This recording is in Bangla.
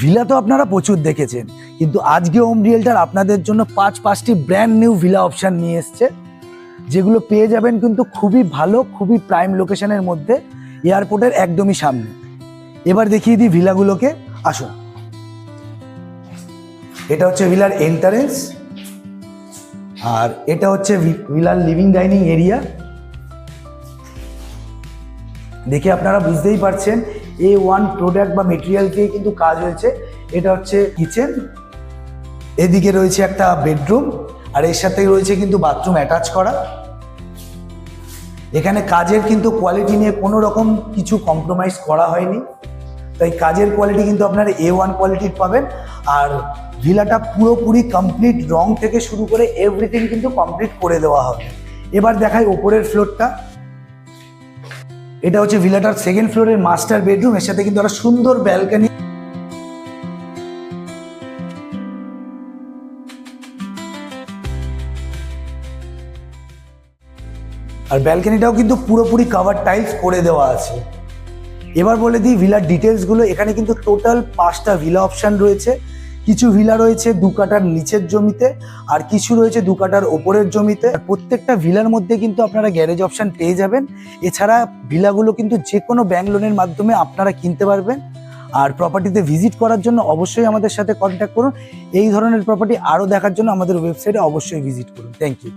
ভিলা তো আপনারা প্রচুর দেখেছেন, কিন্তু আজকে হোম রিয়েলটার আপনাদের জন্য পাঁচটি ব্র্যান্ড নিউ ভিলা অপশান নিয়ে এসছে, যেগুলো পেয়ে যাবেন কিন্তু খুবই ভালো, খুবই প্রাইম লোকেশনের মধ্যে, এয়ারপোর্টের একদমই সামনে। এবার দেখিয়ে দিই ভিলাগুলোকে, আসুন। এটা হচ্ছে ভিলার এন্ট্রান্স, আর এটা হচ্ছে ভিলার লিভিং ডাইনিং এরিয়া। দেখে আপনারা বুঝতেই পারছেন A1 প্রোডাক্ট বা মেটেরিয়াল দিয়ে কিন্তু কাজ হয়েছে। এটা হচ্ছে কিচেন, এদিকে রয়েছে একটা বেডরুম, আর এর সাথে রয়েছে কিন্তু বাথরুম অ্যাটাচ করা। এখানে কাজের কিন্তু কোয়ালিটি নিয়ে কোনো রকম কিছু কম্প্রোমাইজ করা হয়নি, তাই কাজের কোয়ালিটি কিন্তু আপনারা A1 কোয়ালিটির পাবেন। আর ভিলাটা পুরোপুরি কমপ্লিট, রং থেকে শুরু করে এভরিথিং কিন্তু কমপ্লিট করে দেওয়া হবে। এবার দেখাই ওপরের ফ্লোরটা। এটা হচ্ছে ভিলাটার সেকেন্ড ফ্লোরের মাস্টার বেডরুম, এর সাথে কিন্তু একটা সুন্দর ব্যালকনি। আর ব্যালকনিটাও কিন্তু পুরোপুরি কাভার টাইলস করে দেওয়া আছে। এবার বলে দিই ভিলার ডিটেলসগুলো। এখানে কিন্তু টোটাল 5টা ভিলা অপশান রয়েছে। কিছু ভিলা রয়েছে 2 কাঠার নিচের জমিতে, আর কিছু রয়েছে 2 কাঠার ওপরের জমিতে। প্রত্যেকটা ভিলার মধ্যে কিন্তু আপনারা গ্যারেজ অপশান পেয়ে যাবেন। এছাড়া ভিলাগুলো কিন্তু যে কোনো ব্যাংক লোনের মাধ্যমে আপনারা কিনতে পারবেন। আর প্রপার্টিতে ভিজিট করার জন্য অবশ্যই আমাদের সাথে কন্ট্যাক্ট করুন। এই ধরনের প্রপার্টি আরও দেখার জন্য আমাদের ওয়েবসাইটে অবশ্যই ভিজিট করুন। Thank you.